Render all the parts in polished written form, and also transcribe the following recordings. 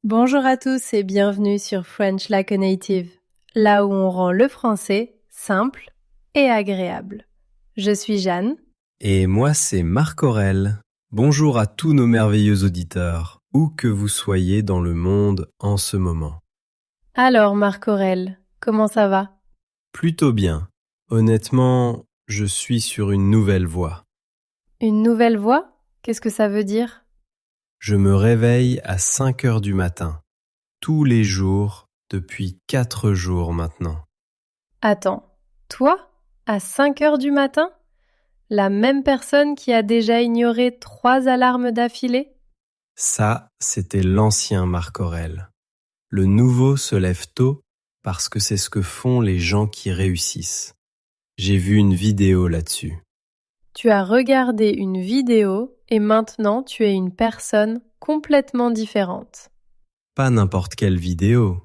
Bonjour à tous et bienvenue sur French Like a Native, là où on rend le français simple et agréable. Je suis Jeanne. Et moi, c'est Marc Aurèle. Bonjour à tous nos merveilleux auditeurs, où que vous soyez dans le monde en ce moment. Alors Marc Aurèle, comment ça va? Plutôt bien. Honnêtement, je suis sur une nouvelle voie. Une nouvelle voix? Qu'est-ce que ça veut dire? Je me réveille à 5 heures du matin, tous les jours, depuis 4 jours maintenant. Attends, toi, à 5 heures du matin? La même personne qui a déjà ignoré 3 alarmes d'affilée? Ça, c'était l'ancien Marc Aurèle. Le nouveau se lève tôt parce que c'est ce que font les gens qui réussissent. J'ai vu une vidéo là-dessus. Tu as regardé une vidéo et maintenant tu es une personne complètement différente. Pas n'importe quelle vidéo.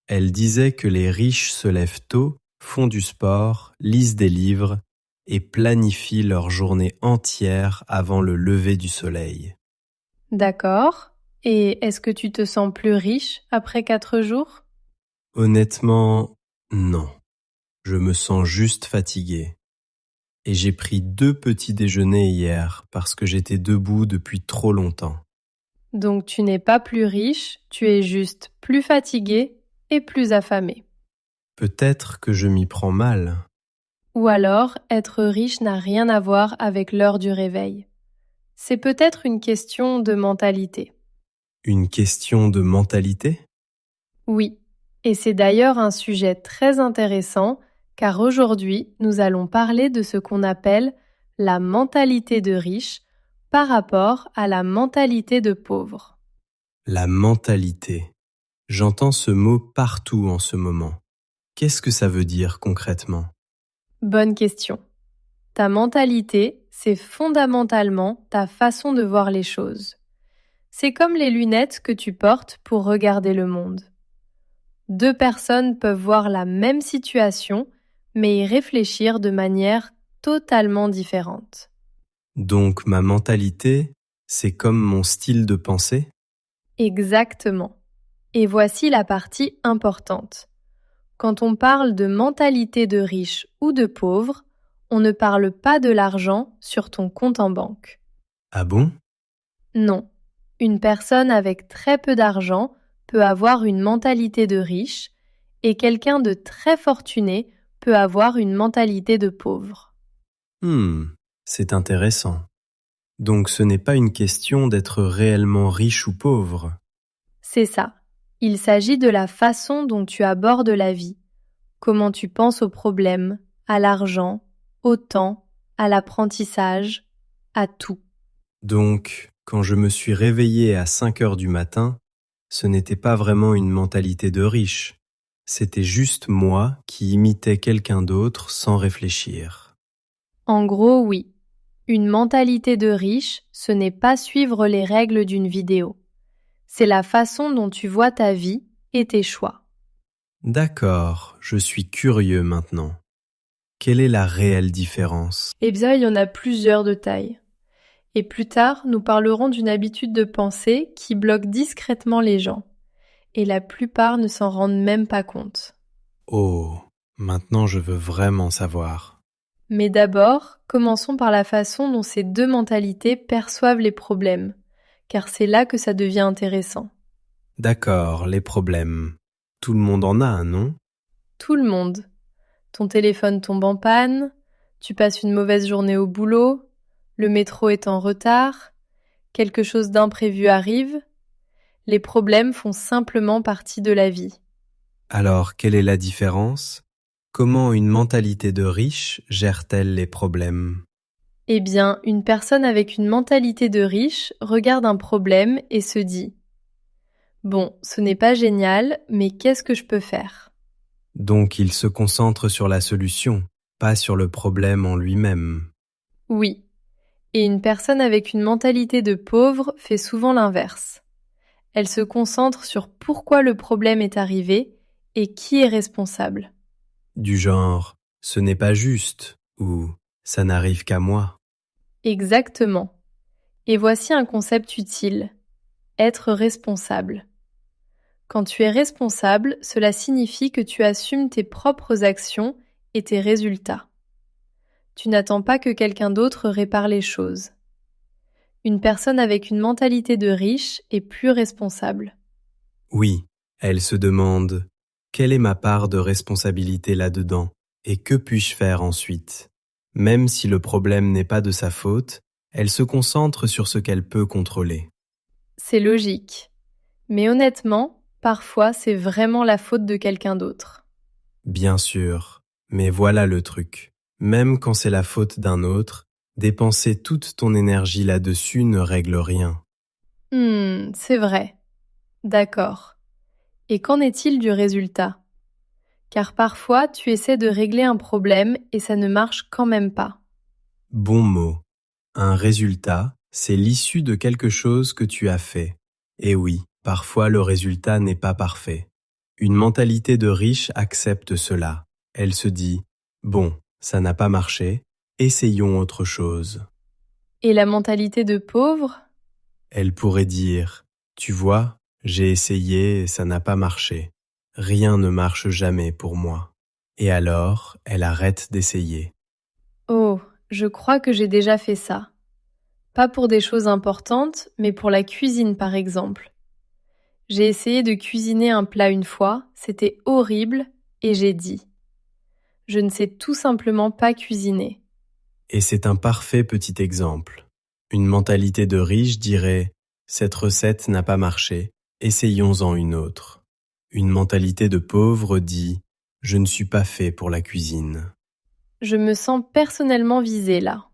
Elle disait que les riches se lèvent tôt, font du sport, lisent des livres et planifient leur journée entière avant le lever du soleil. D'accord. Et est-ce que tu te sens plus riche après 4 jours? Honnêtement, non. Je me sens juste fatigué. Et j'ai pris 2 petits déjeuners hier parce que j'étais debout depuis trop longtemps. Donc tu n'es pas plus riche, tu es juste plus fatigué et plus affamé. Peut-être que je m'y prends mal. Ou alors, être riche n'a rien à voir avec l'heure du réveil. C'est peut-être une question de mentalité. Une question de mentalité? Oui. Et c'est d'ailleurs un sujet très intéressant car aujourd'hui, nous allons parler de ce qu'on appelle la mentalité de riche par rapport à la mentalité de pauvre. La mentalité. J'entends ce mot partout en ce moment. Qu'est-ce que ça veut dire concrètement? Bonne question. Ta mentalité, c'est fondamentalement ta façon de voir les choses. C'est comme les lunettes que tu portes pour regarder le monde. 2 personnes peuvent voir la même situation, mais y réfléchir de manière totalement différente. Donc ma mentalité, c'est comme mon style de pensée? Exactement. Et voici la partie importante. Quand on parle de mentalité de riche ou de pauvre, on ne parle pas de l'argent sur ton compte en banque. Ah bon? Non. Une personne avec très peu d'argent peut avoir une mentalité de riche et quelqu'un de très fortuné peut avoir une mentalité de pauvre. C'est intéressant. Donc ce n'est pas une question d'être réellement riche ou pauvre. C'est ça. Il s'agit de la façon dont tu abordes la vie, comment tu penses aux problèmes, à l'argent, au temps, à l'apprentissage, à tout. Donc, quand je me suis réveillé à 5 heures du matin, ce n'était pas vraiment une mentalité de riche. C'était juste moi qui imitais quelqu'un d'autre sans réfléchir. En gros, oui. Une mentalité de riche, ce n'est pas suivre les règles d'une vidéo. C'est la façon dont tu vois ta vie et tes choix. D'accord, je suis curieux maintenant. Quelle est la réelle différence? Eh bien, il y en a plusieurs de tailles. Et plus tard, nous parlerons d'une habitude de pensée qui bloque discrètement les gens. Et la plupart ne s'en rendent même pas compte. Oh, maintenant je veux vraiment savoir. Mais d'abord, commençons par la façon dont ces 2 mentalités perçoivent les problèmes, car c'est là que ça devient intéressant. D'accord, les problèmes. Tout le monde en a un, non? Tout le monde. Ton téléphone tombe en panne, tu passes une mauvaise journée au boulot, le métro est en retard, quelque chose d'imprévu arrive. Les problèmes font simplement partie de la vie. Alors, quelle est la différence? Comment une mentalité de riche gère-t-elle les problèmes? Eh bien, une personne avec une mentalité de riche regarde un problème et se dit « Bon, ce n'est pas génial, mais qu'est-ce que je peux faire ?» Donc il se concentre sur la solution, pas sur le problème en lui-même. Oui. Et une personne avec une mentalité de pauvre fait souvent l'inverse. Elle se concentre sur pourquoi le problème est arrivé et qui est responsable. Du genre, ce n'est pas juste, ou ça n'arrive qu'à moi. Exactement. Et voici un concept utile. Être responsable. Quand tu es responsable, cela signifie que tu assumes tes propres actions et tes résultats. Tu n'attends pas que quelqu'un d'autre répare les choses. Une personne avec une mentalité de riche est plus responsable. Oui, elle se demande « Quelle est ma part de responsabilité là-dedans et que puis-je faire ensuite ?» Même si le problème n'est pas de sa faute, elle se concentre sur ce qu'elle peut contrôler. C'est logique. Mais honnêtement, parfois c'est vraiment la faute de quelqu'un d'autre. Bien sûr, mais voilà le truc. Même quand c'est la faute d'un autre, dépenser toute ton énergie là-dessus ne règle rien. C'est vrai. D'accord. Et qu'en est-il du résultat? Car parfois tu essaies de régler un problème et ça ne marche quand même pas. Bon mot. Un résultat, c'est l'issue de quelque chose que tu as fait. Et oui, parfois le résultat n'est pas parfait. Une mentalité de riche accepte cela. Elle se dit « Bon, ça n'a pas marché, essayons autre chose. » Et la mentalité de pauvre? Elle pourrait dire « Tu vois, j'ai essayé et ça n'a pas marché. Rien ne marche jamais pour moi. » Et alors, elle arrête d'essayer. Oh, je crois que j'ai déjà fait ça. Pas pour des choses importantes, mais pour la cuisine par exemple. J'ai essayé de cuisiner un plat une fois, c'était horrible, et j'ai dit « Je ne sais tout simplement pas cuisiner ». Et c'est un parfait petit exemple. Une mentalité de riche dirait « Cette recette n'a pas marché, essayons-en une autre ». Une mentalité de pauvre dit « Je ne suis pas fait pour la cuisine Je me sens personnellement visée là. ».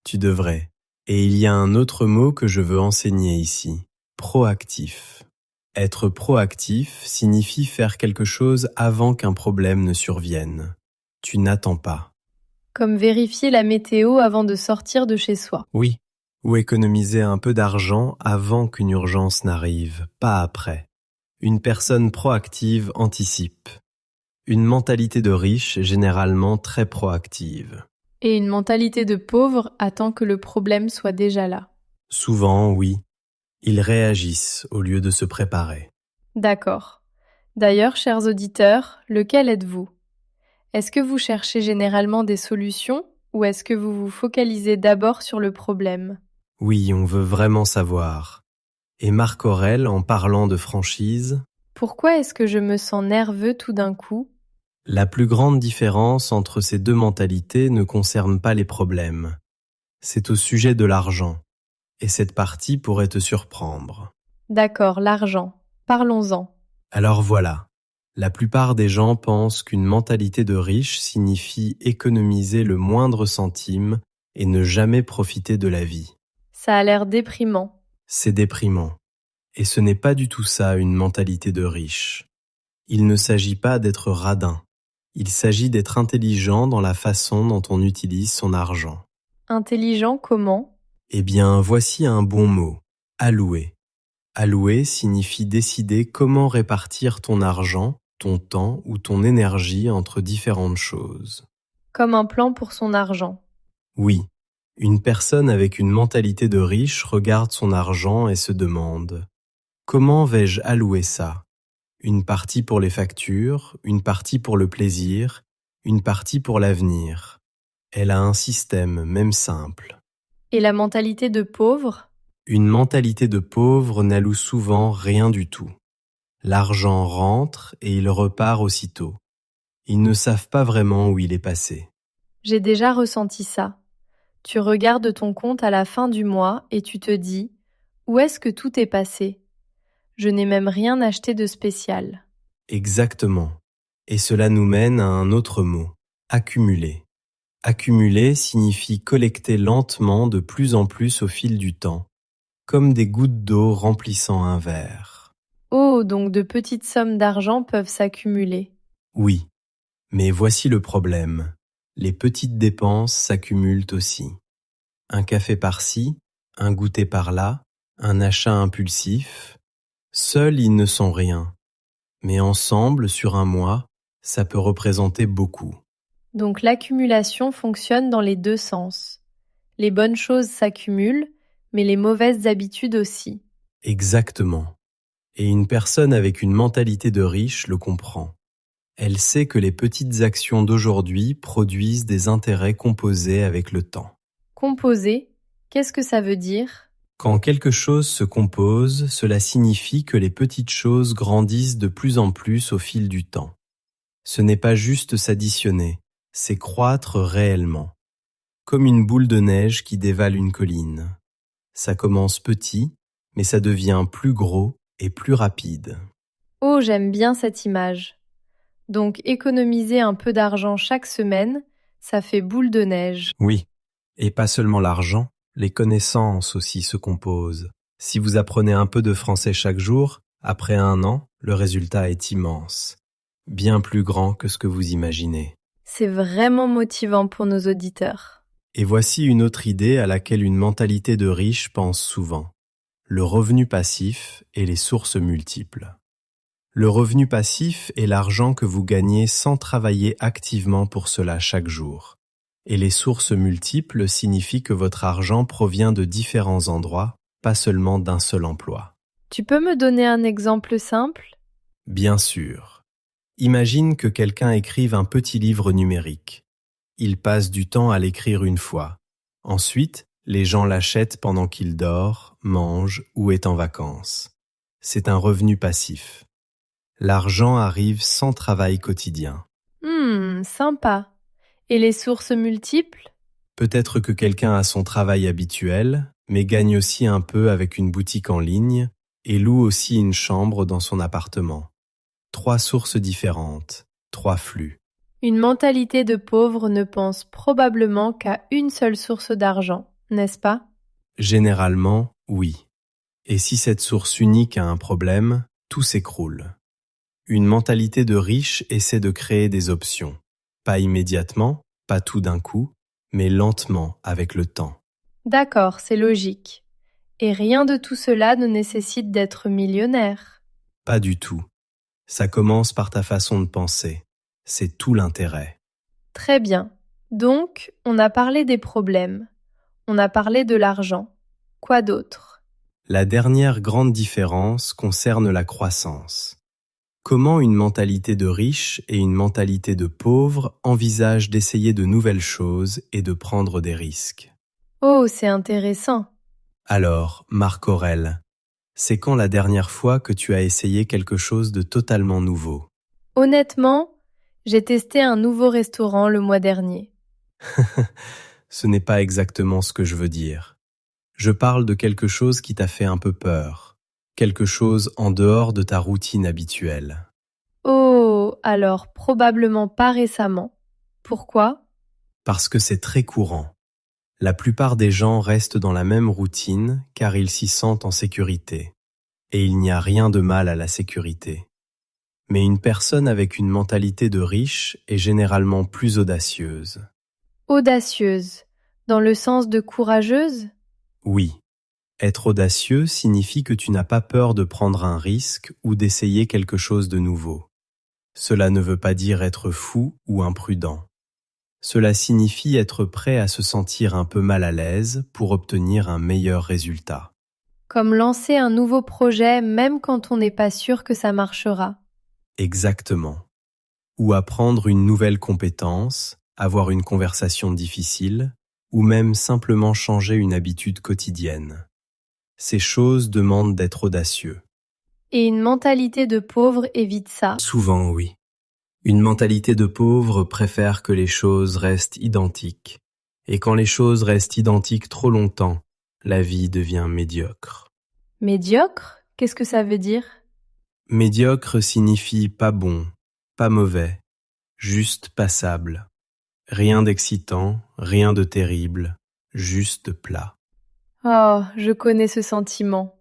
Tu devrais. Et il y a un autre mot que je veux enseigner ici, proactif. Être proactif signifie faire quelque chose avant qu'un problème ne survienne. Tu n'attends pas. Comme vérifier la météo avant de sortir de chez soi. Oui. Ou économiser un peu d'argent avant qu'une urgence n'arrive, pas après. Une personne proactive anticipe. Une mentalité de riche généralement très proactive. Et une mentalité de pauvre attend que le problème soit déjà là. Souvent, oui. Ils réagissent au lieu de se préparer. D'accord. D'ailleurs, chers auditeurs, lequel êtes-vous? Est-ce que vous cherchez généralement des solutions ou est-ce que vous vous focalisez d'abord sur le problème? Oui, on veut vraiment savoir. Et Marc Aurèle, en parlant de franchise, Pourquoi est-ce que je me sens nerveux tout d'un coup? la plus grande différence entre ces deux mentalités ne concerne pas les problèmes. C'est au sujet de l'argent. Et cette partie pourrait te surprendre. D'accord, l'argent. Parlons-en. Alors voilà. La plupart des gens pensent qu'une mentalité de riche signifie économiser le moindre centime et ne jamais profiter de la vie. Ça a l'air déprimant. C'est déprimant. Et ce n'est pas du tout ça une mentalité de riche. Il ne s'agit pas d'être radin. Il s'agit d'être intelligent dans la façon dont on utilise son argent. Intelligent comment? Eh bien, voici un bon mot. Allouer. Allouer signifie décider comment répartir ton argent, ton temps ou ton énergie entre différentes choses. Comme un plan pour son argent. Oui, une personne avec une mentalité de riche regarde son argent et se demande « Comment vais-je allouer ça ?» Une partie pour les factures, une partie pour le plaisir, une partie pour l'avenir. Elle a un système, même simple. Et la mentalité de pauvre? Une mentalité de pauvre n'alloue souvent rien du tout. L'argent rentre et il repart aussitôt. Ils ne savent pas vraiment où il est passé. J'ai déjà ressenti ça. Tu regardes ton compte à la fin du mois et tu te dis « Où est-ce que tout est passé ?» Je n'ai même rien acheté de spécial. Exactement. Et cela nous mène à un autre mot, accumuler. Accumuler signifie collecter lentement de plus en plus au fil du temps, comme des gouttes d'eau remplissant un verre. Oh, donc de petites sommes d'argent peuvent s'accumuler. Oui, mais voici le problème. Les petites dépenses s'accumulent aussi. Un café par-ci, un goûter par-là, un achat impulsif. Seuls, ils ne sont rien. Mais ensemble, sur un mois, ça peut représenter beaucoup. Donc l'accumulation fonctionne dans les deux sens. Les bonnes choses s'accumulent, mais les mauvaises habitudes aussi. Exactement. Et une personne avec une mentalité de riche le comprend. Elle sait que les petites actions d'aujourd'hui produisent des intérêts composés avec le temps. Composer, qu'est-ce que ça veut dire? Quand quelque chose se compose, cela signifie que les petites choses grandissent de plus en plus au fil du temps. Ce n'est pas juste s'additionner, c'est croître réellement. Comme une boule de neige qui dévale une colline. Ça commence petit, mais ça devient plus gros et plus rapide. Oh, j'aime bien cette image. Donc économiser un peu d'argent chaque semaine, ça fait boule de neige. Oui, et pas seulement l'argent, les connaissances aussi se composent. Si vous apprenez un peu de français chaque jour, après 1 an, le résultat est immense. Bien plus grand que ce que vous imaginez. C'est vraiment motivant pour nos auditeurs. Et voici une autre idée à laquelle une mentalité de riche pense souvent. Le revenu passif et les sources multiples. Le revenu passif est l'argent que vous gagnez sans travailler activement pour cela chaque jour. Et les sources multiples signifient que votre argent provient de différents endroits, pas seulement d'un seul emploi. Tu peux me donner un exemple simple? Bien sûr. Imagine que quelqu'un écrive un petit livre numérique. Il passe du temps à l'écrire une fois. Ensuite, les gens l'achètent pendant qu'il dort, mange ou est en vacances. C'est un revenu passif. L'argent arrive sans travail quotidien. Sympa. Et les sources multiples? Peut-être que quelqu'un a son travail habituel, mais gagne aussi un peu avec une boutique en ligne et loue aussi une chambre dans son appartement. 3 sources différentes, 3 flux. Une mentalité de pauvre ne pense probablement qu'à une seule source d'argent, n'est-ce pas? Généralement, oui. Et si cette source unique a un problème, tout s'écroule. Une mentalité de riche essaie de créer des options. Pas immédiatement, pas tout d'un coup, mais lentement avec le temps. D'accord, c'est logique. Et rien de tout cela ne nécessite d'être millionnaire. Pas du tout. Ça commence par ta façon de penser. C'est tout l'intérêt. Très bien. Donc, on a parlé des problèmes. On a parlé de l'argent. Quoi d'autre? La dernière grande différence concerne la croissance. Comment une mentalité de riche et une mentalité de pauvre envisagent d'essayer de nouvelles choses et de prendre des risques? Oh, c'est intéressant. Alors, Marc Aurèle, c'est quand la dernière fois que tu as essayé quelque chose de totalement nouveau? Honnêtement, j'ai testé un nouveau restaurant le mois dernier. Ce n'est pas exactement ce que je veux dire. Je parle de quelque chose qui t'a fait un peu peur, quelque chose en dehors de ta routine habituelle. Oh, alors probablement pas récemment. Pourquoi? Parce que c'est très courant. La plupart des gens restent dans la même routine car ils s'y sentent en sécurité. Et il n'y a rien de mal à la sécurité. Mais une personne avec une mentalité de riche est généralement plus audacieuse. Audacieuse, dans le sens de courageuse? Oui, être audacieux signifie que tu n'as pas peur de prendre un risque ou d'essayer quelque chose de nouveau. Cela ne veut pas dire être fou ou imprudent. Cela signifie être prêt à se sentir un peu mal à l'aise pour obtenir un meilleur résultat. Comme lancer un nouveau projet même quand on n'est pas sûr que ça marchera. Exactement. Ou apprendre une nouvelle compétence, avoir une conversation difficile, ou même simplement changer une habitude quotidienne. Ces choses demandent d'être audacieux. Et une mentalité de pauvre évite ça. Souvent, oui. Une mentalité de pauvre préfère que les choses restent identiques. Et quand les choses restent identiques trop longtemps, la vie devient médiocre. Médiocre? Qu'est-ce que ça veut dire? Médiocre signifie pas bon, pas mauvais, juste passable. Rien d'excitant, rien de terrible, juste plat. Oh, je connais ce sentiment.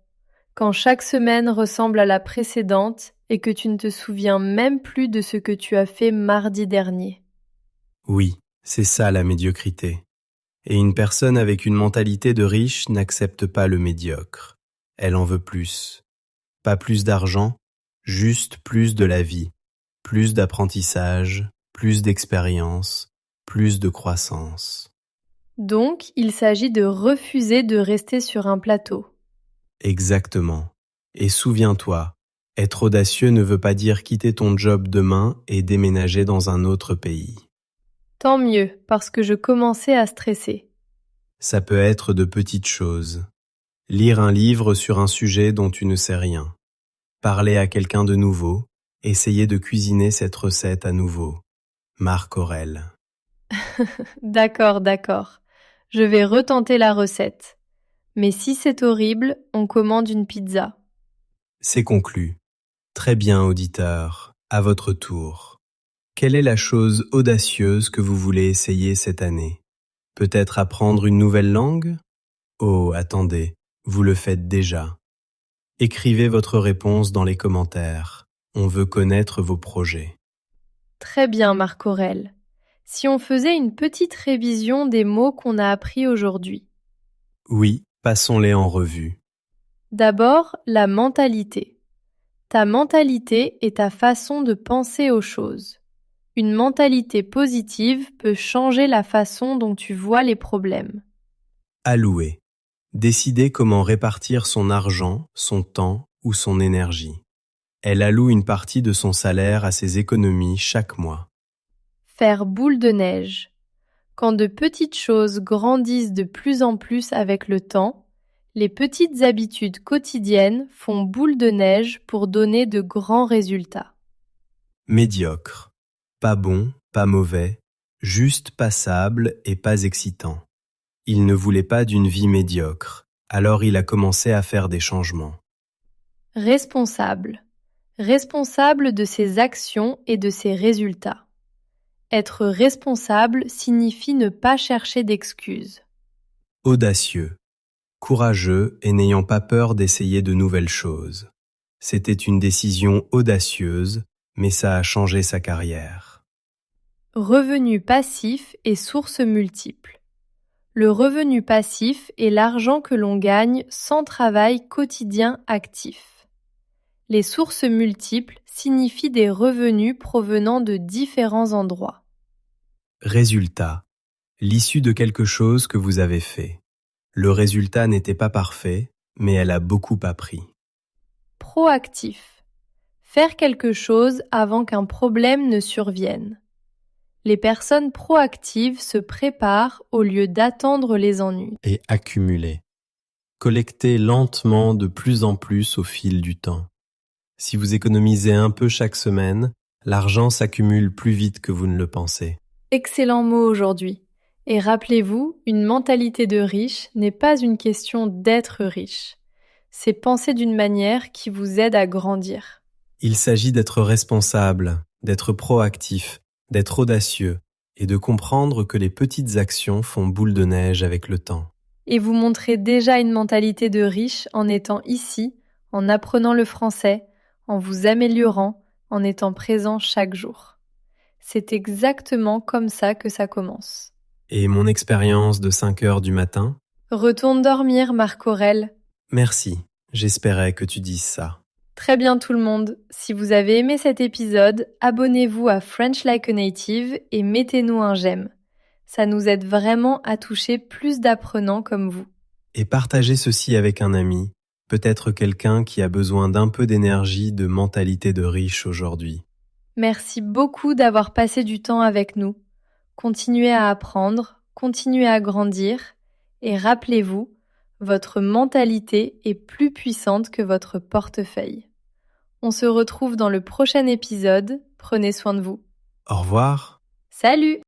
Quand chaque semaine ressemble à la précédente et que tu ne te souviens même plus de ce que tu as fait mardi dernier. Oui, c'est ça la médiocrité. Et une personne avec une mentalité de riche n'accepte pas le médiocre. Elle en veut plus. Pas plus d'argent, juste plus de la vie, plus d'apprentissage, plus d'expérience, plus de croissance. Donc, il s'agit de refuser de rester sur un plateau. Exactement. Et souviens-toi, Être audacieux ne veut pas dire quitter ton job demain et déménager dans un autre pays. Tant mieux, parce que je commençais à stresser. Ça peut être de petites choses. Lire un livre sur un sujet dont tu ne sais rien. Parler à quelqu'un de nouveau. Essayer de cuisiner cette recette à nouveau. Marc Aurèle. D'accord, d'accord. Je vais retenter la recette. Mais si c'est horrible, on commande une pizza. C'est conclu. Très bien, auditeur. À votre tour. Quelle est la chose audacieuse que vous voulez essayer cette année? Peut-être apprendre une nouvelle langue? Oh, attendez, vous le faites déjà. Écrivez votre réponse dans les commentaires. On veut connaître vos projets. Très bien, Marc Aurèle. Si on faisait une petite révision des mots qu'on a appris aujourd'hui. Oui, passons-les en revue. D'abord, la mentalité. Ta mentalité est ta façon de penser aux choses. Une mentalité positive peut changer la façon dont tu vois les problèmes. Allouer. Décider comment répartir son argent, son temps ou son énergie. Elle alloue une partie de son salaire à ses économies chaque mois. Faire boule de neige. Quand de petites choses grandissent de plus en plus avec le temps, les petites habitudes quotidiennes font boule de neige pour donner de grands résultats. Médiocre. Pas bon, pas mauvais, juste passable et pas excitant. Il ne voulait pas d'une vie médiocre, alors il a commencé à faire des changements. Responsable. Responsable de ses actions et de ses résultats. Être responsable signifie ne pas chercher d'excuses. Audacieux. Courageux et n'ayant pas peur d'essayer de nouvelles choses. C'était une décision audacieuse, mais ça a changé sa carrière. Revenu passif et sources multiples. Le revenu passif est l'argent que l'on gagne sans travail quotidien actif. Les sources multiples signifient des revenus provenant de différents endroits. Résultat. L'issue de quelque chose que vous avez fait. Le résultat n'était pas parfait, mais elle a beaucoup appris. Proactif. Faire quelque chose avant qu'un problème ne survienne. Les personnes proactives se préparent au lieu d'attendre les ennuis. Et accumuler. Collecter lentement de plus en plus au fil du temps. Si vous économisez un peu chaque semaine, l'argent s'accumule plus vite que vous ne le pensez. Excellent mot aujourd'hui. Et rappelez-vous, une mentalité de riche n'est pas une question d'être riche. C'est penser d'une manière qui vous aide à grandir. Il s'agit d'être responsable, d'être proactif, d'être audacieux et de comprendre que les petites actions font boule de neige avec le temps. Et vous montrez déjà une mentalité de riche en étant ici, en apprenant le français, en vous améliorant, en étant présent chaque jour. C'est exactement comme ça que ça commence. Et mon expérience de 5 heures du matin? Retourne dormir, Marc Aurèle. Merci, j'espérais que tu dises ça. Très bien tout le monde. Si vous avez aimé cet épisode, abonnez-vous à French Like a Native et mettez-nous un j'aime. Ça nous aide vraiment à toucher plus d'apprenants comme vous. Et partagez ceci avec un ami, peut-être quelqu'un qui a besoin d'un peu d'énergie, de mentalité de riche aujourd'hui. Merci beaucoup d'avoir passé du temps avec nous. Continuez à apprendre, continuez à grandir et rappelez-vous, votre mentalité est plus puissante que votre portefeuille. On se retrouve dans le prochain épisode. Prenez soin de vous. Au revoir. Salut!